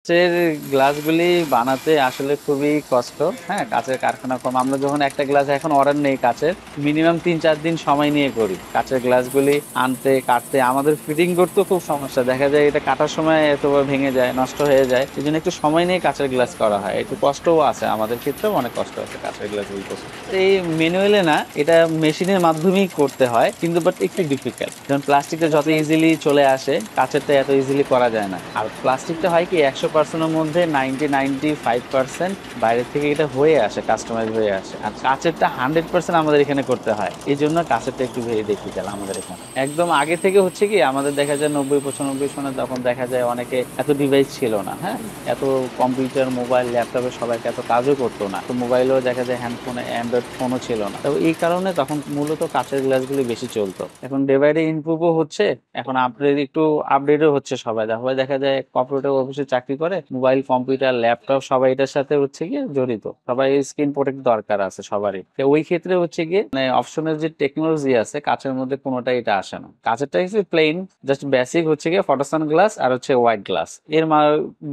কাচের গ্লাসগুলি বানাতে আসলে খুবই কষ্ট। হ্যাঁ, কাচের কারখানা কম। আমরা যখন একটা গ্লাস এখন অর্ডার নেই কাচের, মিনিমাম ৩-৪ দিন সময় নিয়ে করি কাচের গ্লাসগুলি আনতে কাটতে। আমাদের ফিটিং করতেও খুব সমস্যা, দেখা যায় এটা কাটার সময় এতবার ভেঙে যায়, নষ্ট হয়ে যায়। এই জন্য একটু সময় নিয়ে কাচের গ্লাস করা হয়, একটু কষ্টও আছে, আমাদের ক্ষেত্রেও অনেক কষ্ট আছে কাচের গ্লাস বলতে। এই ম্যানুয়ালে না, এটা মেশিনের মাধ্যমেই করতে হয়, কিন্তু বাট একটু ডিফিকাল্ট। যেমন প্লাস্টিকটা যত ইজিলি চলে আসে, কাচেরটা এত ইজিলি করা যায় না। আর প্লাস্টিকটা হয় কি ১০০%-এর মধ্যে ৯০-৯৫% বাইরের থেকে এটা হয়ে আসে, কাস্টমাইজ হয়ে আসে। আর কাচেরটা 100% আমাদের এখানে করতে হয়, এই জন্য কাচেরটা একটু ভেরি ডিফিকাল্ট আমাদের এখানে। একদম আগে থেকে হচ্ছে কি আমাদের দেখা যায় ৯০-৯৫ সনে তখন দেখা যায় অনেকে এত ডিভাইস ছিল না। হ্যাঁ, এত কম্পিউটার মোবাইল ল্যাপটপে সবাইকে এত কাজও করতো না, তো মোবাইলেও দেখা যায় হ্যান্ডফোনে অ্যান্ড্রয়েড ফোনও ছিল না, তো এই কারণে তখন মূলত কাচের গ্লাসগুলি বেশি চলতো। এখন ডে বাই ডে ইমপ্রুভও হচ্ছে, এখন আপডেট একটু আপডেটও হচ্ছে। সবাই দেখা যায় কর্পোরেট অফিসে চাকরি করে, মোবাইল কম্পিউটার ল্যাপটপ সবাই এটার সাথে হচ্ছে গিয়ে জড়িত, সবাই স্ক্রিন প্রোটেক্ট দরকার আছে সবারই। তো ওই ক্ষেত্রে হচ্ছে গিয়ে মানে অপশনের যে টেকনোলজি আছে কাচের মধ্যে কোনোটাই এটা আসে না। কাচেরটা হচ্ছে প্লেন, জাস্ট বেসিক হচ্ছে গিয়ে ফটোসান গ্লাস আর হচ্ছে হোয়াইট গ্লাস, এর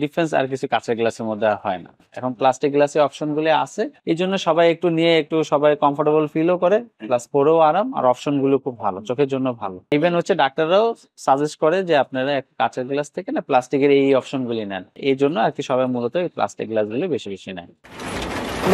ডিফারেন্স আর কিছু কাচের গ্লাসের মধ্যে হয় না। এখন প্লাস্টিক গ্লাসে অপশন গুলো আছে, এই জন্য সবাই একটু নিয়ে একটু সবাই কমফোর্টেবল ফিলও করে, প্লাস পরেও আরাম, আর অপশন গুলো খুব ভালো, চোখের জন্য ভালো। ইভেন হচ্ছে ডাক্তাররাও সাজেস্ট করে যে আপনারা একটা কাচের গ্লাস থেকে না প্লাস্টিকের এই অপশন গুলি নেন, এই জন্য আর কি সবাই মূলত এই প্লাস্টিক গ্লাস গুলো বেশি বেশি নেয়।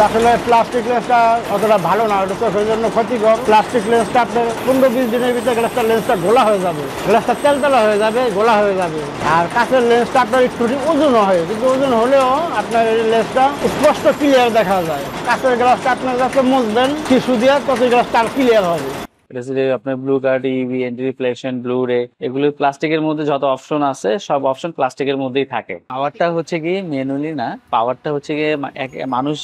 আসলে প্লাস্টিক লেন্সটা অতটা ভালো না, ওটা চোখের জন্য ক্ষতিকর। প্লাস্টিক লেন্সটা আপনার 15-20 দিনের ভিতরে গ্লাসটা লেন্সটা গোলা হয়ে যাবে, গ্লাসটা তেলতেলা হয়ে যাবে, গোলা হয়ে যাবে। আর কাঁচের লেন্সটা আপনার একটু ওজন হয়, কিন্তু ওজন হলেও আপনার এই লেন্সটা স্পষ্ট ক্লিয়ার দেখা যায়। কাঁচের গ্লাসটা আপনার যত মুছবেন টিস্যু দিয়ে তত গ্লাসটা ক্লিয়ার হবে। এটা হচ্ছে আপনার blue card, EV, anti reflection, blue রে, এগুলো প্লাস্টিকের মধ্যে যত অপশন আছে সব অপশন প্লাস্টিকের মধ্যেই থাকে। পাওয়ারটা হচ্ছে কি ম্যানুয়ালি না, পাওয়ারটা হচ্ছে গিয়ে মানুষ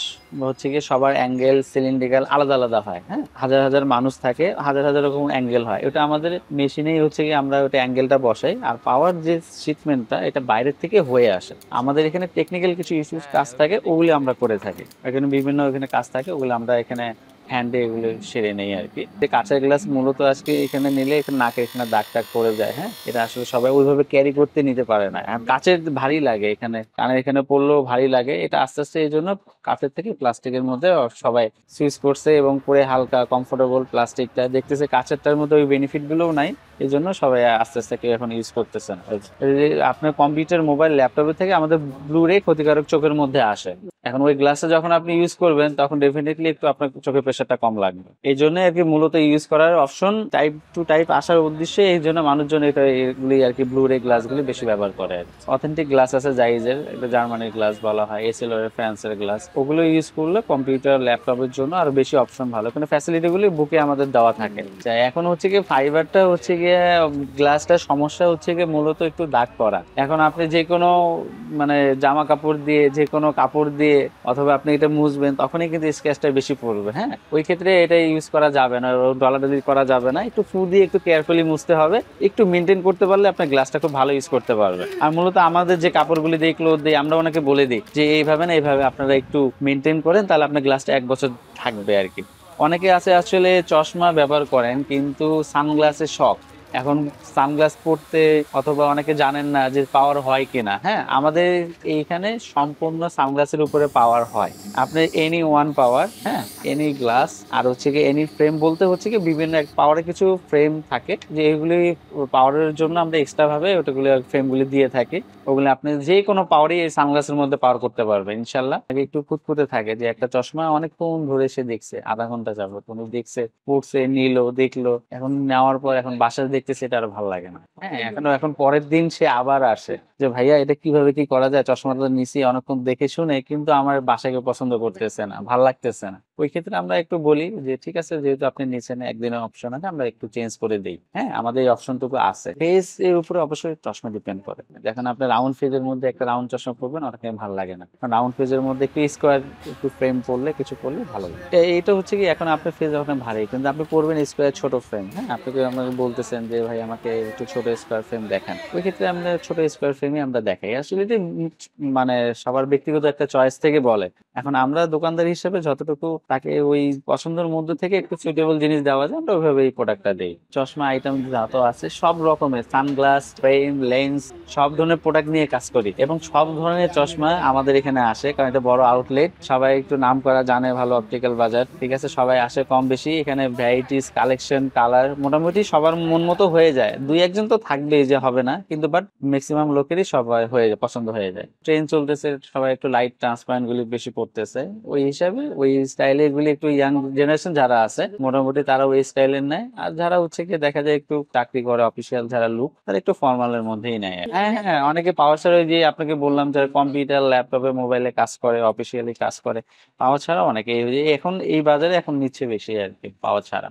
হচ্ছে গিয়ে সবার অ্যাঙ্গেল সিলিন্ড্রিক্যাল আলাদা আলাদা হয়। হ্যাঁ, হাজার হাজার মানুষ থাকে, হাজার হাজার রকম অ্যাঙ্গেল হয়, ওটা আমাদের মেশিনেই হচ্ছে গিয়ে আমরা ওটা অ্যাঙ্গেলটা বসাই। আর পাওয়ার যে শিপমেন্টটা এটা বাইরের থেকে হয়ে আসে, আমাদের এখানে টেকনিক্যাল কিছু ইস্যুস কাজ থাকে, ওগুলি আমরা করে থাকি। এখানে বিভিন্ন এখানে কাজ থাকে, ওগুলো আমরা এখানে হ্যান্ডে এগুলো সেরে নেই আর কি। যে কাঁচের গ্লাস মূলত আজকে এখানে নিলে এখানে নাকে এখানে দাগ টাগ পড়ে যায়। হ্যাঁ, এটা আসলে সবাই ওইভাবে ক্যারি করতে নিতে পারে না, আর কাঁচের ভারী লাগে, এখানে কানের এখানে পড়লেও ভারী লাগে। এটা আস্তে আস্তে এই জন্য কাঁচের থেকে প্লাস্টিকের মধ্যে সবাই সুইচ করছে, এবং পরে হালকা কমফোর্টেবল প্লাস্টিকটা দেখতেছে, কাঁচেরটার মধ্যে ওই বেনিফিট গুলোও নাই, এই জন্য সবাই আস্তে আস্তে কেউ এখন ইউজ করতেছেন। এই যে আপনার কম্পিউটার মোবাইল ল্যাপটপের থেকে আমাদের ব্লু রে ক্ষতিকারক চোখের মধ্যে আসে। এখন ওই গ্লাসটা যখন আপনি ইউজ করবেন তখন ডেফিনেটলি একটু আপনার চোখের প্রেশারটা কম লাগবে, এই জন্য আর কি মূলত ইউজ করার অপশন টাইপ টু টাইপ আসার উদ্দেশ্যে এই জন্য মানুষজন এটা এগুলি আর কি ব্লু রে গ্লাসগুলি বেশি ব্যবহার করে। অথেন্টিক গ্লাস আছে জাইজের, এটা জার্মানির গ্লাস বলা হয়, এসএলআর এর ফ্রান্সের গ্লাস, ওগুলো ইউজ করলে কম্পিউটার ল্যাপটপের জন্য আরো বেশি অপশন ভালো, কিন্তু ফ্যাসিলিটি গুলি বুকে আমাদের দেওয়া থাকে। এখন হচ্ছে কি ফাইবারটা হচ্ছে গিয়ে গ্লাসটার সমস্যা হচ্ছে গিয়ে মূলত একটু দাগ পড়া। এখন আপনি যে কোনো মানে জামা কাপড় দিয়ে, যে কোনো কাপড় দিয়ে অথবা আপনি এটা মুছবেন তখনই কিন্তু স্ক্র্যাচটা বেশি পড়বে। হ্যাঁ, ওই ক্ষেত্রে এটা ইউজ করা যাবে না, ডলাডলি করা যাবে না, একটু ফু দিয়ে একটু কেয়ারফুলি মুছতে হবে, একটু মেনটেন করতে পারলে আপনার গ্লাসটা খুব ভালো ইউজ করতে পারবে। আর মূলত আমাদের যে কাপড়গুলি দিয়ে ক্লোথ দিয়ে আমরা ওনাকে বলে দিই যে এইভাবে না এইভাবে আপনারা একটু মেনটেন করেন, তাহলে আপনার গ্লাসটা 1 বছর থাকবে আর কি। অনেকে আছে আসলে চশমা ব্যবহার করেন কিন্তু সানগ্লাসের শখ, এখন সানগ্লাস পড়তে অথবা অনেকে জানেন না যে পাওয়ার হয় কিনা। হ্যাঁ, আমাদের এইখানে সম্পূর্ণ সানগ্লাসের উপরে পাওয়ার হয়, আপনি এনি ওয়ান পাওয়ার, হ্যাঁ, এনি গ্লাস, আর হচ্ছে কি এনি ফ্রেম বলতে হচ্ছে কি বিভিন্ন পাওয়ারের কিছু ফ্রেম থাকে যে এগুলি পাওয়ারের জন্য আমরা এক্সট্রা ভাবে ওটাগুলো ফ্রেমগুলি দিয়ে থাকি, ওগুলো আপনি যে কোনো পাওয়ারই এই সানগ্লাসের মধ্যে পাওয়ার করতে পারবেন ইনশাল্লাহ। আগে একটু ফুটফুটে থাকে যে একটা চশমা অনেকক্ষণ ধরে সে দেখছে, আধা ঘন্টা যাবত উনি দেখছে, পড়ছে, নিলো, দেখলো, এখন নেওয়ার পর এখন বাসায় দেখতেছে, এটা আর ভালো লাগে না। হ্যাঁ, এখন পরের দিন সে আবার আসে যে ভাইয়া এটা কিভাবে কি করা যায়, চশমাটা নিছি অনেকক্ষণ দেখে শুনে কিন্তু আমার বাসায় কেউ পছন্দ করতেছে না, ভাল লাগতেছে না। ওই ক্ষেত্রে আমরা একটু বলি যে ঠিক আছে, যেহেতু আপনি নিছেন একদিনের অপশন আছে, আমরা একটু চেঞ্জ করে দিই। হ্যাঁ, আমাদের এই অপশনটুকু আছে। ফেস এর উপরে অবশ্যই চশমা ডিপেন্ড করে, দেখেন আপনি রাউন্ড ফেজের মধ্যে একটা রাউন্ড চশমা পরবেন অনেকে ভালো লাগে না, রাউন্ড ফেজের মধ্যে একটু স্কোয়ার একটু ফ্রেম পরলে কিছু পরলে ভালো লাগে। এইটা হচ্ছে কি এখন আপনার ফেজ যখন ভারী কিন্তু আপনি পরবেন স্কোয়ার ছোট ফ্রেম, হ্যাঁ, আপনাকে আমাকে বলতেছেন যে ভাই আমাকে একটু ছোট স্কোয়ার ফ্রেম দেখান, ওই ক্ষেত্রে আমরা ছোট স্কোয়ার ফ্রেমই আমরা দেখাই। আসলে এটি মানে সবার ব্যক্তিগত একটা চয়েস থেকে বলে। এখন আমরা দোকানদার হিসেবে যতটুকু তাকে ওই পছন্দের মধ্যে থেকে একটু সুইটেবল জিনিস দেওয়া যায় আমরা ওইভাবে এই প্রোডাক্টটা দিই। চশমা আইটেম যত আছে সব রকমের সানগ্লাস, ফ্রেম, লেন্স সব ধরনের প্রোডাক্ট নিয়ে কাজ করি এবং সব ধরনের চশমা আমাদের এখানে আসে, কারণ এটা বড় আউটলেট, সবাই একটু নাম করা জানে ভালো অপটিক্যাল বাজার, ঠিক আছে, সবাই আসে কম বেশি। এখানে ভ্যারাইটিস, কালেকশন, কালার মোটামুটি সবার মন মতো হয়ে যায়। দুই একজন তো থাকবেই যে হবে না, কিন্তু বাট ম্যাক্সিমাম লোকেরই সবাই হয়ে যায়, পছন্দ হয়ে যায়। ট্রেন চলতেছে, সবাই একটু লাইট ট্রান্সপারেন্ট গুলি বেশি পড়তেছে, ওই হিসাবে ওই স্টাইলের গুলি একটু ইয়াং জেনারেশন যারা আছে মোটামুটি তারা ওই স্টাইলের নেয়। আর যারা হচ্ছে কি দেখা যায় একটু চাকরি করে অফিসিয়াল যারা লুক, তারা একটু ফর্মালের মধ্যেই নেয়। হ্যাঁ হ্যাঁ, অনেকে পাওয়ার ছাড়া, ওই যে আপনাকে বললাম যারা কম্পিউটার, ল্যাপটপে, মোবাইলে কাজ করে, অফিসিয়ালি কাজ করে, পাওয়ার ছাড়া অনেকে এখন এই বাজারে এখন নিচ্ছে বেশি আর কি পাওয়ার ছাড়া।